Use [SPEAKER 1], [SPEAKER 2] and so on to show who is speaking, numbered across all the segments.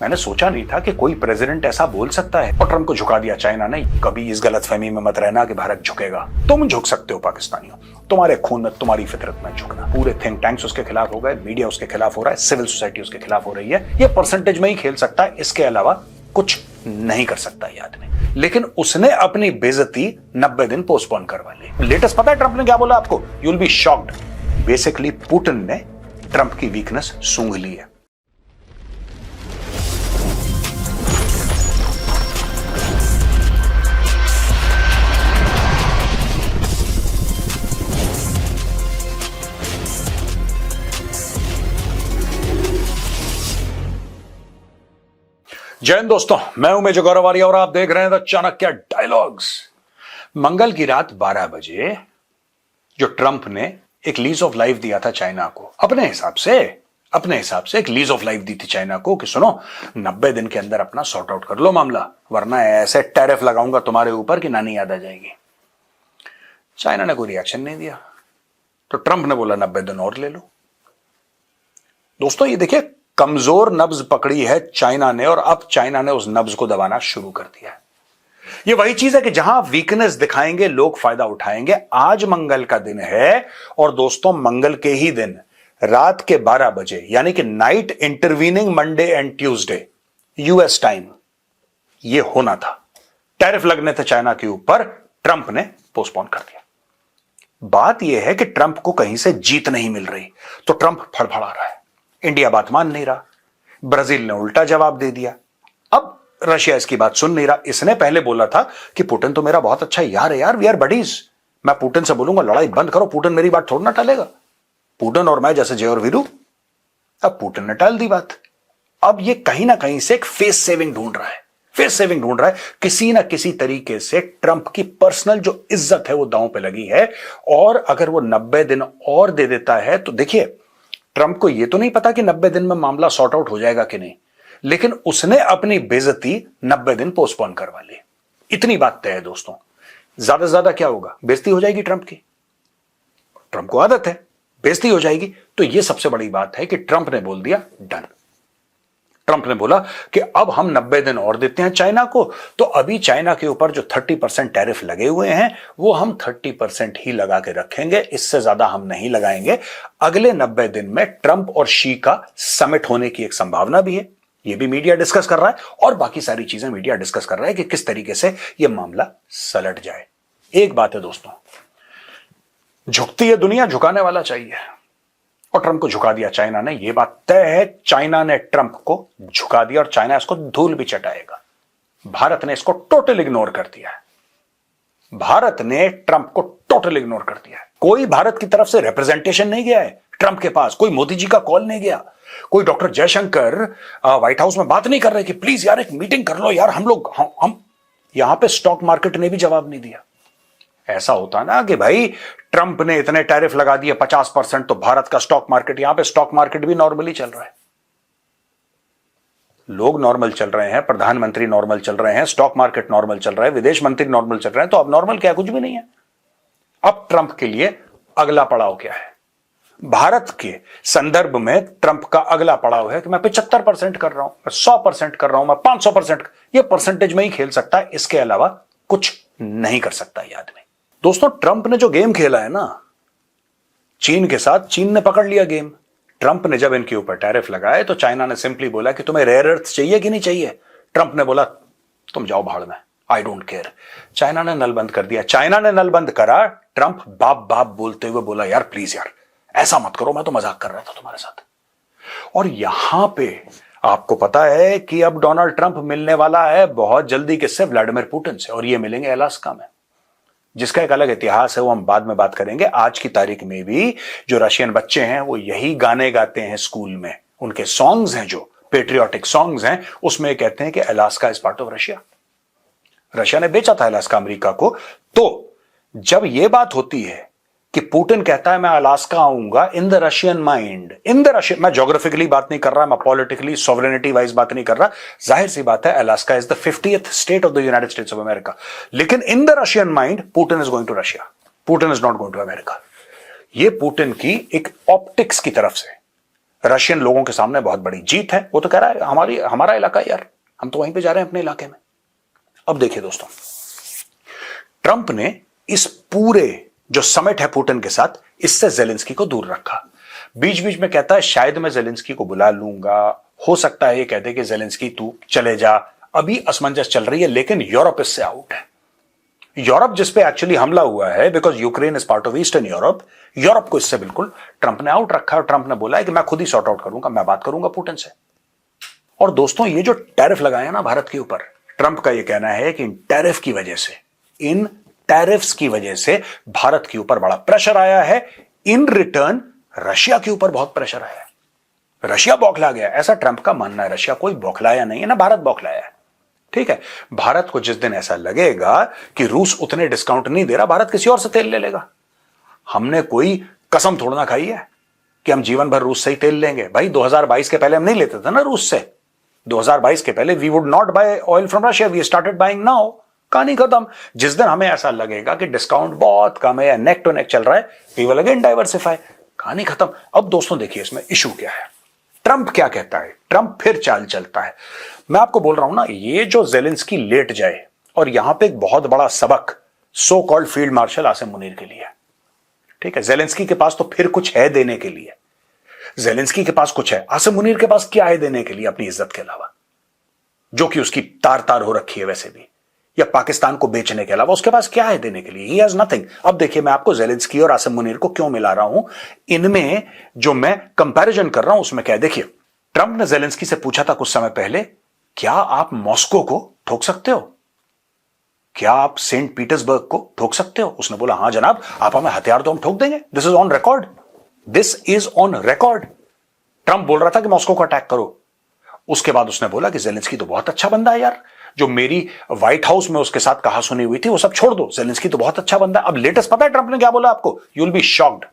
[SPEAKER 1] मैंने सोचा नहीं था कि कोई प्रेसिडेंट ऐसा बोल सकता है। और ट्रंप को झुका दिया चाइना ने। कभी इस गलतफहमी में मत रहना कि भारत झुकेगा। तुम झुक सकते हो पाकिस्तानियों, तुम्हारे खून में, तुम्हारी फितरत में झुकना। पूरे थिंक टैंक्स उसके खिलाफ हो गए, मीडिया उसके खिलाफ हो रहा है, सिविल सोसाइटी उसके खिलाफ हो रही है। ये परसेंटेज में ही खेल सकता है, इसके अलावा कुछ नहीं कर सकता ये आदमी। लेकिन उसने अपनी बेइज्जती 90 दिन पोस्टपोन करवा ली। लेटेस्ट पता है ट्रंप ने क्या बोला आपको? You will be shocked. Basically Putin ने ट्रंप की वीकनेस सूंघ ली है। जय हिंद दोस्तों, मैं हूं मेजर गौरव आर्य और आप देख रहे हैं द चाणक्य डायलॉग्स। मंगल की रात 12 बजे जो ट्रंप ने एक लीज ऑफ लाइफ दिया था चाइना को, अपने हिसाब से एक लीज ऑफ लाइफ दी थी चाइना को कि सुनो 90 दिन के अंदर अपना सॉर्ट आउट कर लो मामला, वरना ऐसे टैरिफ लगाऊंगा तुम्हारे ऊपर कि नानी याद आ जाएगी। चाइना ने कोई रिएक्शन नहीं दिया, तो ट्रंप ने बोला 90 दिन और ले लो। दोस्तों ये देखिए, कमजोर नब्ज पकड़ी है चाइना ने और अब चाइना ने उस नब्ज को दबाना शुरू कर दिया है। यह वही चीज है कि जहां वीकनेस दिखाएंगे लोग फायदा उठाएंगे। आज मंगल का दिन है और दोस्तों मंगल के ही दिन रात के 12 बजे यानी कि night intervening Monday and Tuesday US time यह होना था। टैरिफ लगने थे चाइना के ऊपर, ट्रंप ने पोस्टपोन कर दिया। बात यह है कि ट्रंप को कहीं से जीत नहीं मिल रही, तो ट्रंप फड़फड़ा रहा है। इंडिया बात मान नहीं रहा, ब्राजील ने उल्टा जवाब दे दिया, अब रशिया इसकी बात सुन नहीं रहा। इसने पहले बोला था कि पुतिन तो मेरा बहुत अच्छा यार है यार, वी आर बडीज। मैं पुतिन से बोलूंगा लड़ाई बंद करो, पुतिन मेरी बात थोड़ा ना टालेगा। पुतिन और मैं जैसे जय और वीरू। अब पुतिन ने टाल दी बात। अब ये कहीं ना कहीं से एक फेस सेविंग ढूंढ रहा है। किसी ना किसी तरीके से ट्रंप की पर्सनल जो इज्जत है वो दांव पे लगी है। और अगर वो 90 दिन और दे देता है तो देखिए, ट्रंप को यह तो नहीं पता कि 90 दिन में मामला सॉर्ट आउट हो जाएगा कि नहीं, लेकिन उसने अपनी बेइज्जती 90 दिन पोस्टपोन करवा ली। इतनी बात तय है दोस्तों। ज्यादा से ज्यादा क्या होगा? बेइज्जती हो जाएगी ट्रंप की। ट्रंप को आदत है, बेइज्जती हो जाएगी। तो यह सबसे बड़ी बात है कि ट्रंप ने बोल दिया डन। ट्रंप ने बोला कि अब हम 90 दिन और देते हैं चाइना को, तो अभी चाइना के ऊपर जो 30% टैरिफ लगे हुए हैं वो हम 30% ही लगा के रखेंगे, इससे ज्यादा हम नहीं लगाएंगे। अगले 90 दिन में ट्रंप और शी का समिट होने की एक संभावना भी है, यह भी मीडिया डिस्कस कर रहा है, और बाकी सारी चीजें मीडिया डिस्कस कर रहा है कि किस तरीके से यह मामला सलट जाए। एक बात है दोस्तों, झुकती है दुनिया, झुकाने वाला चाहिए, और ट्रंप को झुका दिया चाइना ने। यह बात तय है, चाइना ने ट्रंप को झुका दिया और चाइना इसको धूल भी चटाएगा। भारत ने इसको टोटल इग्नोर कर दिया है। भारत ने ट्रंप को टोटल इग्नोर कर दिया है। कोई भारत की तरफ से रिप्रेजेंटेशन नहीं गया है ट्रंप के पास, कोई मोदी जी का कॉल नहीं गया, कोई डॉक्टर जयशंकर व्हाइट हाउस में बात नहीं कर रहे कि प्लीज यार एक मीटिंग कर लो यार हम यहां पे स्टॉक मार्केट ने भी जवाब नहीं दिया। ऐसा होता ना कि भाई ट्रंप ने इतने टैरिफ लगा दिए 50%, तो भारत का स्टॉक मार्केट, यहां पे स्टॉक मार्केट भी नॉर्मली चल रहा है, लोग नॉर्मल चल रहे हैं, प्रधानमंत्री नॉर्मल चल रहे हैं, स्टॉक मार्केट नॉर्मल चल रहा है, विदेश मंत्री नॉर्मल चल रहे हैं, तो अब नॉर्मल क्या? कुछ भी नहीं है। अब ट्रंप के लिए अगला पड़ाव क्या है? भारत के संदर्भ में ट्रंप का अगला पड़ाव है कि मैं 75% कर रहा हूं, मैं 100% कर रहा हूं, मैं 500%। यह परसेंटेज में ही खेल सकता है, इसके अलावा कुछ नहीं कर सकता यह आदमी। दोस्तों ट्रंप ने जो गेम खेला है ना चीन के साथ, चीन ने पकड़ लिया गेम। ट्रंप ने जब इनके ऊपर टैरिफ लगाए तो चाइना ने सिंपली बोला कि तुम्हें रेयर अर्थ चाहिए कि नहीं चाहिए? ट्रंप ने बोला तुम जाओ भाड़ में, आई डोंट केयर। चाइना ने नल बंद कर दिया। चाइना ने नल बंद करा, ट्रंप बाप बाप बोलते हुए बोला यार प्लीज यार ऐसा मत करो, मैं तो मजाक कर रहा था तुम्हारे साथ। और यहां पे आपको पता है कि अब डोनाल्ड ट्रंप मिलने वाला है बहुत जल्दी किससे? व्लादिमीर पुतिन से, और ये मिलेंगे अलास्का में, जिसका एक अलग इतिहास है, वो हम बाद में बात करेंगे। आज की तारीख में भी जो रशियन बच्चे हैं वो यही गाने गाते हैं स्कूल में, उनके सॉन्ग्स हैं जो पेट्रियोटिक सॉन्ग्स हैं, उसमें कहते हैं कि Alaska is part of Russia. Russia ने बेचा था अलास्का अमेरिका को। तो जब यह बात होती है कि पुतिन कहता है मैं अलास्का आऊंगा, इन द रशियन माइंड, मैं ज्योग्राफिकली बात नहीं कर रहा, मैं पॉलिटिकली सॉवरेनिटी वाइज बात नहीं कर रहा, जाहिर सी बात है Alaska is the 50th state of the United States of America, लेकिन in the Russian mind Putin is going to Russia, Putin is not going to America. ये पुतिन की एक ऑप्टिक्स की तरफ से रशियन लोगों के सामने बहुत बड़ी जीत है। वो तो कह रहा है हमारा इलाका यार, हम तो वहीं पे जा रहे हैं अपने इलाके में। अब देखिए दोस्तों, ट्रंप ने इस पूरे जो समिट है पुतिन के साथ, इससे जेलेंस्की को दूर रखा। बीच बीच में कहता है शायद मैं जेलेंस्की को बुला लूंगा, हो सकता है ये कहते कि जेलेंस्की तू चले जा। अभी असमंजस चल रही है, लेकिन यूरोप इससे आउट है। यूरोप जिस पे एक्चुअली हमला हुआ है, because Ukraine is part of eastern Europe, Europe को इससे बिल्कुल ट्रंप ने आउट रखा है। और ट्रंप ने बोला है कि मैं खुद ही सॉर्ट आउट करूंगा, मैं बात करूंगा पुतिन से। और दोस्तों, ये जो टैरिफ लगाए हैं ना भारत के ऊपर, ट्रंप का ये कहना है कि इन टैरिफ्स की वजह से भारत के ऊपर बड़ा प्रेशर आया है। इन रिटर्न रशिया के ऊपर बहुत प्रेशर आया है, रशिया बौखला गया, ऐसा ट्रंप का मानना है। रशिया कोई बौखलाया नहीं है ना, भारत बौखलाया है। ठीक है, भारत को जिस दिन ऐसा लगेगा कि रूस उतने डिस्काउंट नहीं दे रहा, भारत किसी और से तेल ले लेगा। हमने कोई कसम थोड़ा ना खाई है कि हम जीवन भर रूस से ही तेल लेंगे। भाई 2022 के पहले हम नहीं लेते थे ना रूस से। 2022 के पहले we would not buy oil from Russia, we started buying now. कहानी खत्म। जिस दिन हमें ऐसा लगेगा कि डिस्काउंट बहुत कम है या नेक टू नेक चल रहा है, वी विल अगेन डाइवर्सिफाई। कहानी खत्म। अब दोस्तों देखिए इसमें इशू क्या है, ट्रंप क्या कहता है। ट्रंप फिर चाल चलता है। मैं आपको बोल रहा हूं ना, ये जो जेलेंस्की लेट जाए, और यहां पे एक बहुत बड़ा सबक so called field marshal Asim Munir के लिए। ठीक है, जेलेंस्की के पास तो फिर कुछ है देने के लिए। जेलेंस्की के पास कुछ है, आसिम मुनीर के पास क्या है देने के लिए अपनी इज्जत के अलावा, जो कि उसकी तार तार हो रखी है वैसे भी, या पाकिस्तान को बेचने के अलावा उसके पास क्या है देने के लिए? He has nothing. अब देखिए मैं आपको जेलेंस्की और आसिम मुनीर को क्यों मिला रहा हूं, इनमें जो मैं कंपैरिजन कर रहा हूं उसमें क्या है। देखिए, ट्रंप ने जेलेंस्की से पूछा था कुछ समय पहले, क्या आप मॉस्को को ठोक सकते हो, क्या आप सेंट पीटर्सबर्ग को ठोक सकते हो? उसने बोला हां जनाब, आप हमें हथियार तो हम ठोक देंगे। This is on record, this is on record. Trump बोल रहा था कि मॉस्को को अटैक करो। उसके बाद उसने बोला कि जेलेंस्की तो बहुत अच्छा बंदा है यार, जो मेरी व्हाइट हाउस में उसके साथ कहा सुनी हुई थी वो सब छोड़ दो, जेलेंस्की तो बहुत अच्छा बंदा है। अब लेटेस्ट पता है ट्रंप ने क्या बोला आपको? यू विल बी शॉक्ड,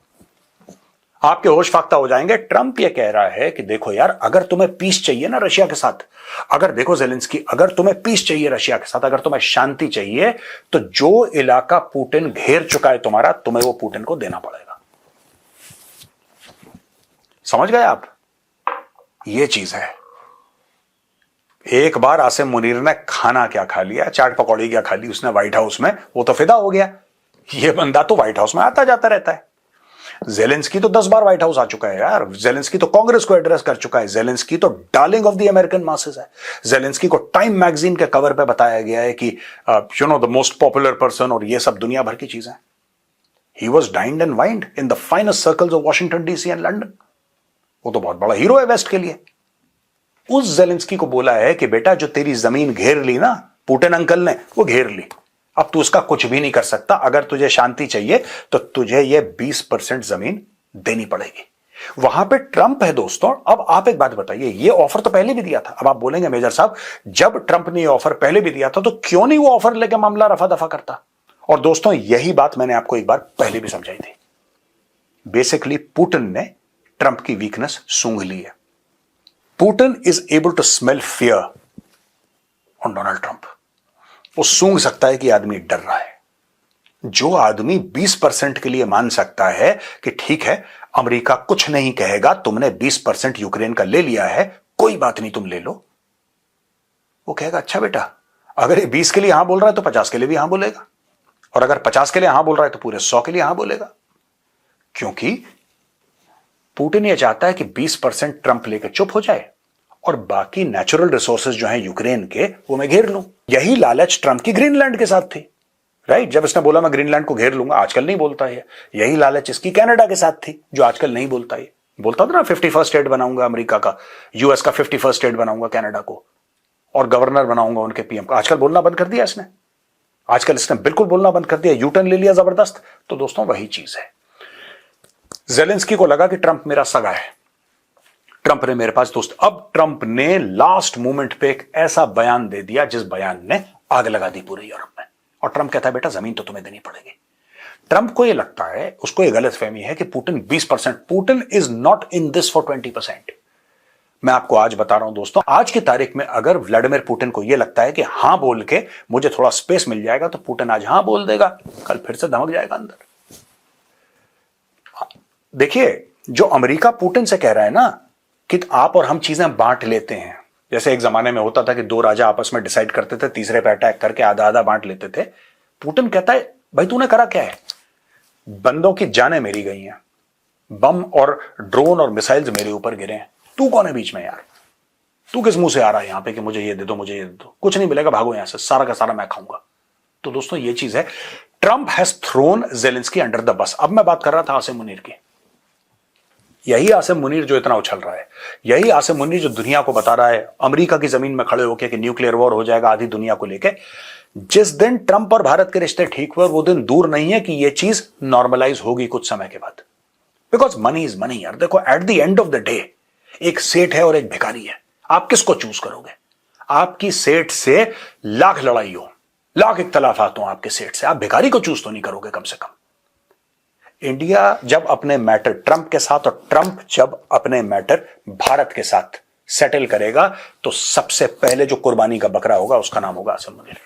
[SPEAKER 1] आपके होश फाख्ता हो जाएंगे। ट्रंप ये कह रहा है कि देखो यार, अगर तुम्हें पीस चाहिए ना रशिया के साथ, अगर देखो जेलेंस्की, अगर तुम्हें पीस चाहिए रशिया के साथ, अगर तुम्हें शांति चाहिए, तो जो इलाका पुतिन घेर चुका है तुम्हारा, तुम्हें वो पुतिन को देना पड़ेगा। समझ गए आप? ये चीज है। एक बार आसिम मुनीर ने खाना क्या खा लिया, चाट पकौड़ी क्या खा ली उसने व्हाइट हाउस में, वो तो फिदा हो गया। ये बंदा तो व्हाइट हाउस में आता जाता रहता है। जेलेंस्की तो 10 बार व्हाइट हाउस आ चुका है यार। जेलेंस्की तो कांग्रेस को एड्रेस कर चुका है। जेलेंस्की तो darling of the American masses है। जेलेंस्की को टाइम मैगजीन के कवर पे बताया गया है कि you know the most popular person, और ये सब दुनिया भर की चीजें। He was dined and wined in the finest circles of Washington DC and London. वो तो बहुत बड़ा हीरो है वेस्ट के लिए। उस जेलेंस्की को बोला है कि बेटा जो तेरी जमीन घेर ली ना पुतिन अंकल ने, वो घेर ली, अब तू उसका कुछ भी नहीं कर सकता। अगर तुझे शांति चाहिए तो तुझे ये 20% जमीन देनी पड़ेगी। वहां पे ट्रंप है दोस्तों। अब आप एक बात बताइए, ये ऑफर तो पहले भी दिया था। अब आप बोलेंगे मेजर साहब, जब ट्रंप ने ये ऑफर पहले भी दिया था तो क्यों नहीं वो ऑफर लेके मामला रफा दफा करता? और दोस्तों यही बात मैंने आपको एक बार पहले भी समझाई थी। बेसिकली पुतिन ने ट्रंप की वीकनेस सूंघ ली है। Putin is able to smell fear on Donald Trump. वो सूंघ सकता है कि आदमी डर रहा है। जो आदमी 20% के लिए मान सकता है कि ठीक है अमेरिका कुछ नहीं कहेगा, तुमने 20% यूक्रेन का ले लिया है, कोई बात नहीं तुम ले लो, वो कहेगा अच्छा बेटा, अगर ये 20 के लिए हां बोल रहा है तो 50 के लिए भी हां बोलेगा, और अगर 50 के लिए हां बोल रहा है तो पूरे 100 के लिए हां बोलेगा। क्योंकि पुतिन ये चाहता है कि 20% ट्रंप लेकर चुप हो जाए और बाकी नेचुरल रिसोर्सेज जो हैं यूक्रेन के, वो मैं घेर लूं। यही लालच ट्रंप की ग्रीनलैंड के साथ थी, राइट? जब इसने बोला मैं ग्रीनलैंड को घेर लूंगा, आजकल नहीं बोलता है। यही लालच इसकी कनाडा के साथ थी, जो आजकल नहीं बोलता है। बोलता था ना 51st स्टेट बनाऊंगा अमेरिका का, यूएस का 51st स्टेट बनाऊंगा कनाडा को, और गवर्नर बनाऊंगा उनके पीएम का। आजकल बोलना बंद कर दिया इसने। आजकल इसने बिल्कुल बोलना बंद कर दिया, यूटर्न ले लिया जबरदस्त। तो दोस्तों वही चीज है। जेलेंस्की को लगा कि ट्रंप मेरा सगा है, ट्रंप ने मेरे पास दोस्त। अब ट्रंप ने लास्ट मोमेंट पे एक ऐसा बयान दे दिया जिस बयान ने आग लगा दी पूरे यूरोप में। और ट्रंप कहता है बेटा जमीन तो तुम्हें देनी पड़ेगी। ट्रंप को यह लगता है, उसको यह गलतफहमी है कि Putin 20%, Putin is not in this for 20%। मैं आपको आज बता रहा हूं दोस्तों, आज की तारीख में अगर व्लादिमीर पुतिन को यह लगता है कि हां बोल के मुझे थोड़ा स्पेस मिल जाएगा, तो पुतिन आज हां बोल देगा, कल फिर से धमक जाएगा अंदर। देखिए जो अमेरिका पुतिन से कह रहा है ना कि आप और हम चीजें बांट लेते हैं। जैसे एक जमाने में होता था कि दो राजा आपस में डिसाइड करते थे, तीसरे पे अटैक करके आधा आधा बांट लेते थे। पुतिन कहता है भाई तूने करा क्या है? बंदों की जानें मेरी गई हैं, बम और ड्रोन और मिसाइल्स मेरे ऊपर गिरे हैं, तू कौन है बीच में यार? तू किस मुंह से आ रहा है यहां पे कि मुझे ये दे दो, मुझे ये दे दो? कुछ नहीं मिलेगा, भागो यहां से, सारा का सारा मैं खाऊंगा। तो दोस्तों ये चीज है, Trump has thrown Zelensky under the bus. अब मैं बात कर रहा था आसिम मुनीर की। यही आसिम मुनीर जो इतना उछल रहा है, यही आसिम मुनीर जो दुनिया को बता रहा है अमेरिका की जमीन में खड़े होकर कि न्यूक्लियर वॉर हो जाएगा आधी दुनिया को लेके। जिस दिन ट्रंप और भारत के रिश्ते ठीक हुए वो दिन दूर नहीं है कि यह चीज नॉर्मलाइज होगी कुछ समय के बाद। बिकॉज मनी इज मनी यार। देखो at the end of the day एक सेठ है और एक भिखारी है, आप किसको चूज करोगे? आपकी सेठ से लाख लड़ाई हो, लाख इख्तलाफात हो आपके सेठ से, आप भिखारी को चूज तो नहीं करोगे कम से कम। इंडिया जब अपने मैटर ट्रंप के साथ और ट्रंप जब अपने मैटर भारत के साथ सेटल करेगा तो सबसे पहले जो कुर्बानी का बकरा होगा उसका नाम होगा आसिम मुनीर।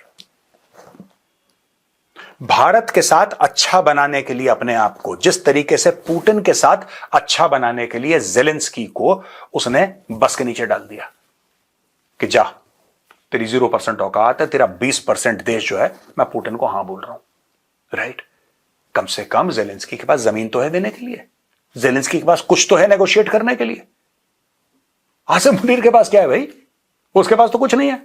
[SPEAKER 1] भारत के साथ अच्छा बनाने के लिए अपने आप को, जिस तरीके से पुतिन के साथ अच्छा बनाने के लिए जेलेंस्की को उसने बस के नीचे डाल दिया कि जा तेरी 0% औकात है, तेरा 20% देश जो है मैं पुतिन को हां बोल रहा हूं। राइट? कम से कम जेलेंस्की के पास जमीन तो है देने के लिए, जेलेंस्की के पास कुछ तो है नेगोशिएट करने के लिए। आसिम मुनीर के पास क्या है भाई? उसके पास तो कुछ नहीं है,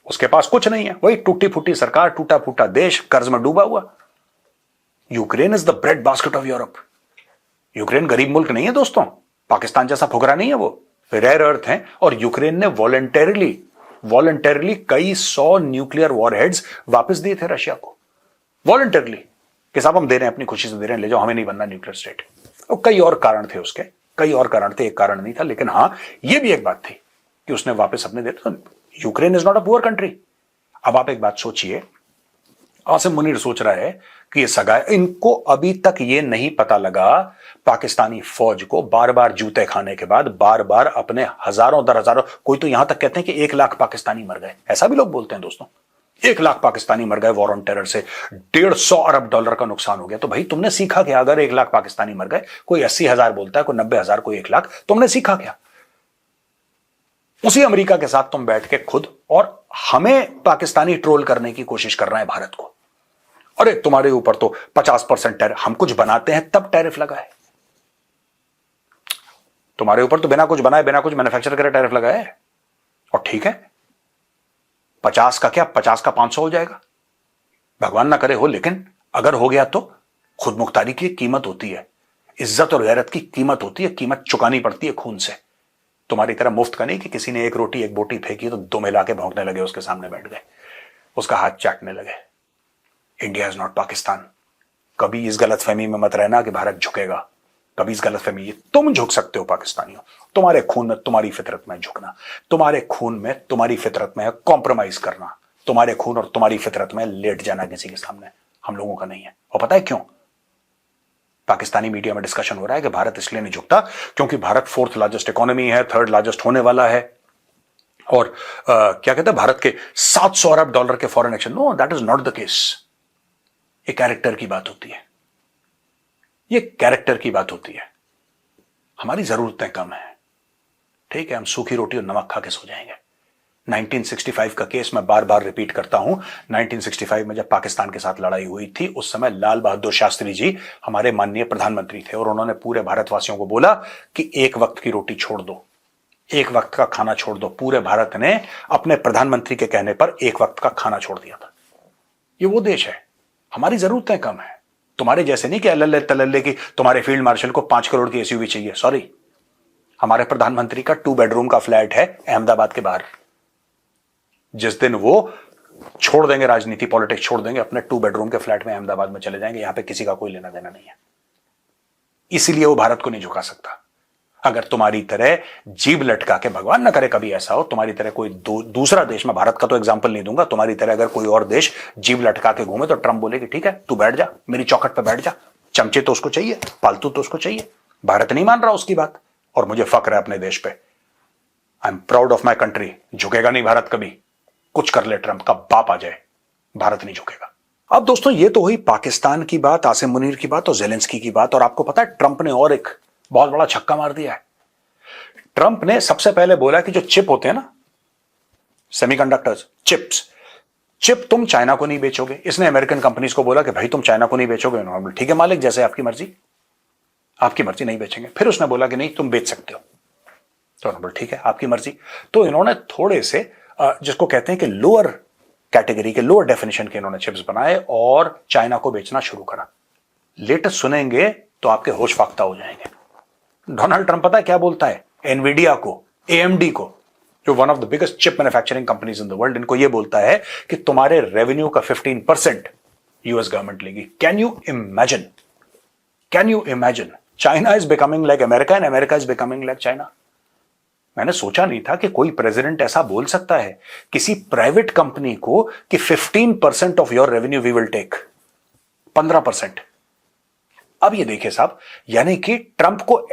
[SPEAKER 1] उसके पास कुछ नहीं है। वही टूटी फूटी सरकार, टूटा फूटा देश, कर्ज में डूबा हुआ। Ukraine is the bread basket of Europe. Ukraine गरीब मुल्क नहीं है दोस्तों, पाकिस्तान जैसा फुकरा नहीं है, वो रेयर अर्थ है। और यूक्रेन ने वॉलंटरली कई 100 न्यूक्लियर वॉरहेड्स वापस दिए थे रशिया को, वॉलंटरली, कि साहब हम दे रहे हैं, अपनी खुशी से दे रहे हैं, ले जाओ, हमें नहीं बनना न्यूक्लियर स्टेट। और कई और कारण थे उसके, कई और कारण थे, एक कारण नहीं था। लेकिन हां यह भी एक बात थी कि उसने वापस अपने दे। तो Ukraine is not a poor country. अब आप एक बात सोचिए, आसिम मुनीर सोच रहा है कि ये सगा है। इनको अभी तक ये नहीं पता लगा, पाकिस्तानी फौज को बार बार जूते खाने के बाद, बार बार अपने हजारों दर हजारों, कोई तो यहां तक कहते हैं कि 1 लाख पाकिस्तानी मर गए, ऐसा भी लोग बोलते हैं दोस्तों। 1 लाख पाकिस्तानी मर गए वॉर ऑन टेरर से, $150 अरब का नुकसान हो गया। तो भाई तुमने सीखा क्या? अगर 1 लाख पाकिस्तानी मर गए, कोई 80,000 बोलता है, कोई 90,000, कोई 1 लाख, तुमने सीखा क्या? उसी अमेरिका के साथ तुम बैठ के खुद और हमें पाकिस्तानी ट्रोल करने की कोशिश कर रहे हैं भारत को। अरे तुम्हारे ऊपर तो 50% टैरिफ, हम कुछ बनाते हैं तब टैरिफ लगा है। तुम्हारे ऊपर तो बिना कुछ बनाए, बिना कुछ मैन्युफैक्चर करे टैरिफ लगा है। और ठीक है, 50 का क्या, 50 का 500 हो जाएगा, भगवान ना करे हो, लेकिन अगर हो गया तो खुद मुख्तारी की कीमत होती है, इज्जत और गैरत की कीमत होती है, कीमत चुकानी पड़ती है खून से। तुम्हारी तरह मुफ्त का नहीं कि किसी ने एक रोटी एक बोटी फेंकी तो 2 मिला के भौंकने लगे, उसके सामने बैठ गए, उसका हाथ चाटने लगे। India is not Pakistan. कभी इस गलतफहमी में मत रहना कि भारत झुकेगा, कभी इस गलतफहमी, तुम झुक सकते हो पाकिस्तानियों, तुम्हारे खून में, तुम्हारी फितरत में झुकना, तुम्हारे खून में, तुम्हारी फितरत में है कॉम्प्रोमाइज करना, तुम्हारे खून और तुम्हारी फितरत में लेट जाना किसी के सामने, हम लोगों का नहीं है। और पता है क्यों? पाकिस्तानी मीडिया में डिस्कशन हो रहा है कि भारत इसलिए नहीं झुकता क्योंकि भारत 4th लार्जेस्ट इकोनॉमी है, 3rd लार्जेस्ट होने वाला है, और क्या कहते हैं, भारत के $700 अरब के foreign exchange. No, that is not the case. ये कैरेक्टर की बात होती है, ये कैरेक्टर की बात होती है। हमारी जरूरतें कम है, ठीक है, हम सूखी रोटी और नमक खा के सो जाएंगे। 1965 का केस मैं बार बार रिपीट करता हूं। 1965 में जब पाकिस्तान के साथ लड़ाई हुई थी, उस समय लाल बहादुर शास्त्री जी हमारे माननीय प्रधानमंत्री थे, और उन्होंने पूरे भारतवासियों को बोला कि एक वक्त की रोटी छोड़ दो, एक वक्त का खाना छोड़ दो। पूरे भारत ने अपने प्रधानमंत्री के कहने पर एक वक्त का खाना छोड़ दिया था। ये वो देश है। हमारी जरूरतें कम है, तुम्हारे जैसे नहीं कि अल्ले तल्ले की तुम्हारे फील्ड मार्शल को 5 करोड़ की एसयूवी चाहिए। सॉरी, हमारे प्रधानमंत्री का 2 बेडरूम का फ्लैट है अहमदाबाद के बाहर। जिस दिन वो छोड़ देंगे राजनीति, पॉलिटिक्स छोड़ देंगे, अपने 2 बेडरूम के फ्लैट में अहमदाबाद में चले जाएंगे, यहां पे किसी का कोई लेना देना नहीं है। इसीलिए वो भारत को नहीं झुका सकता। अगर तुम्हारी तरह जीभ लटका के, भगवान ना करे कभी ऐसा हो, तुम्हारी तरह कोई दूसरा देश, मैं भारत का तो एग्जांपल नहीं दूंगा, तुम्हारी तरह अगर कोई और देश जीभ लटका के घूमे तो ट्रंप बोले कि ठीक है तू बैठ जा, मेरी चौखट पे बैठ जा। चमचे तो उसको चाहिए, पालतू तो उसको चाहिए। भारत नहीं मान रहा उसकी बात, और मुझे फक्र है अपने देश पे। I am proud of my country. झुकेगा नहीं भारत कभी, कुछ कर ले ट्रंप का बाप आ जाए, भारत नहीं झुकेगा। अब दोस्तों ये तो हुई पाकिस्तान की बात, आसिम मुनीर की बात और जेलेंस्की की बात। और आपको पता है ट्रंप ने और एक बहुत बड़ा छक्का मार दिया है। ट्रंप ने सबसे पहले बोला कि जो चिप होते हैं ना, सेमीकंडक्टर्स, चिप तुम चाइना को नहीं बेचोगे। इसने अमेरिकन कंपनीज को बोला कि भाई तुम चाइना को नहीं बेचोगे। नॉर्मल, ठीक है मालिक, जैसे आपकी मर्जी नहीं बेचेंगे। फिर उसने बोला कि नहीं तुम बेच सकते हो, तो नॉर्मल, ठीक है आपकी मर्जी। तो इन्होंने थोड़े से जिसको कहते हैं कि लोअर कैटेगरी के, लोअर डेफिनेशन के इन्होंने चिप्स बनाए और चाइना को बेचना शुरू करा। लेटेस्ट सुनेंगे तो आपके होश फाख्ता हो जाएंगे। डोनाल्ड ट्रंप पता है क्या बोलता है एनवीडिया को, एएमडी को, जो one of the biggest chip manufacturing companies in the world, इनको ये बोलता है कि तुम्हारे रेवेन्यू का 15% यूएस गवर्नमेंट लेगी। Can you imagine? China is becoming like America and America is becoming like China. मैंने सोचा नहीं था कि कोई प्रेसिडेंट ऐसा बोल सकता है किसी प्राइवेट कंपनी को कि 15% of your revenue we will take, 15%। अब ये देखिए साहब, यानी कि ट्रंप को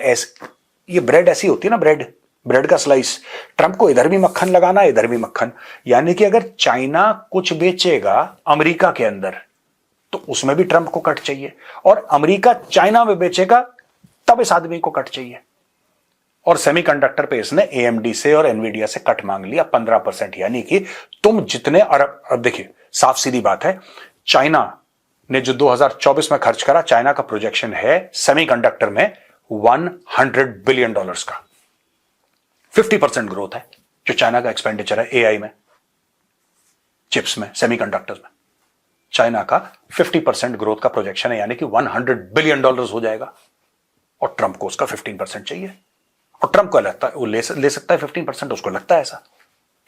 [SPEAKER 1] ये ब्रेड ऐसी होती है ना, ब्रेड का स्लाइस, ट्रंप को इधर भी मक्खन लगाना, इधर भी मक्खन। यानी कि अगर चाइना कुछ बेचेगा अमेरिका के अंदर तो उसमें भी ट्रंप को कट चाहिए, और अमेरिका चाइना में बेचेगा तब इस आदमी को कट चाहिए। और सेमीकंडक्टर पे इसने एएमडी से और एनवीडिया से कट मांग लिया 15%। यानी कि तुम जितने अरब, अब देखिए साफ सीधी बात है, चाइना ने जो 2024 में खर्च करा, चाइना का प्रोजेक्शन है सेमीकंडक्टर में $100 बिलियन का। 50% ग्रोथ है जो चाइना का एक्सपेंडिचर है एआई में, चिप्स में, सेमीकंडक्टर्स में। चाइना का 50% ग्रोथ का प्रोजेक्शन है, यानी कि $100 बिलियन हो जाएगा, और ट्रंप को उसका 15% चाहिए। और ट्रंप को लगता है वो ले सकता है 15%, उसको लगता है ऐसा।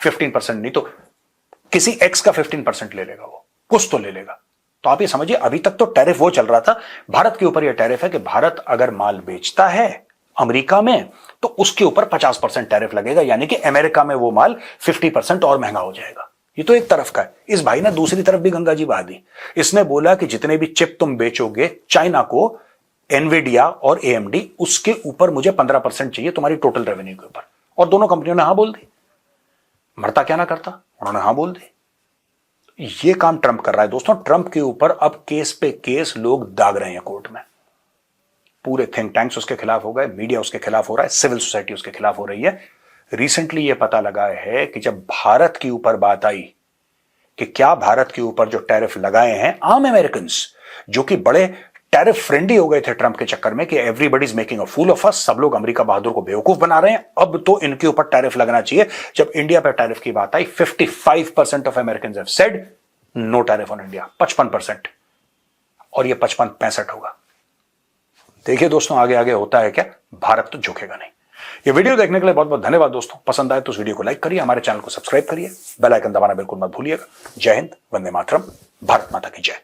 [SPEAKER 1] 15% नहीं तो किसी एक्स का 15% ले लेगा, वो कुछ तो ले लेगा। तो आप ये समझिए, अभी तक तो टैरिफ वो चल रहा था, भारत के ऊपर ये टैरिफ है कि भारत अगर माल बेचता है अमेरिका में तो उसके ऊपर 50% टैरिफ लगेगा, यानी कि अमेरिका में वो माल 50% और महंगा हो जाएगा। ये तो एक तरफ का है। इस भाई ने दूसरी तरफ भी गंगा जी बहा दी। इसने बोला कि जितने भी चिप तुम बेचोगे चाइना को, एनवीडिया और एएमडी, उसके ऊपर मुझे 15% चाहिए तुम्हारी टोटल रेवेन्यू के ऊपर। और दोनों कंपनियों ने हां बोल दी। मरता क्या ना करता, उन्होंने हां बोल दी। ये काम ट्रंप कर रहा है दोस्तों। ट्रंप के ऊपर अब केस पे केस लोग दाग रहे हैं कोर्ट में। पूरे थिंक टैंक्स उसके खिलाफ हो गए, मीडिया उसके खिलाफ हो रहा है, सिविल सोसाइटी उसके खिलाफ हो रही है। रिसेंटली यह पता लगा है कि जब भारत के ऊपर बात आई कि क्या भारत के ऊपर जो टैरिफ लगाए हैं आम अमेरिकन, जो कि बड़े टैरिफ फ्रेंडली हो गए थे ट्रंप के चक्कर में कि everybody is making a fool of us, सब लोग अमेरिका बहादुर को बेवकूफ बना रहे हैं, अब तो इनके ऊपर टैरिफ लगना चाहिए। जब इंडिया पर टैरिफ की बात आई, 55% of American have said no tariff on India, 55%, और ये 55-65 होगा। देखिए दोस्तों, आगे आगे होता है क्या, भारत तो झुकेगा नहीं। ये वीडियो देखने के लिए बहुत बहुत धन्यवाद दोस्तों। पसंद आए तो इस वीडियो को लाइक करिए, हमारे चैनल को सब्सक्राइब करिए, बेल आइकन दबाना बिल्कुल मत भूलिएगा। जय हिंद, वंदे मातरम, भारत माता की जय।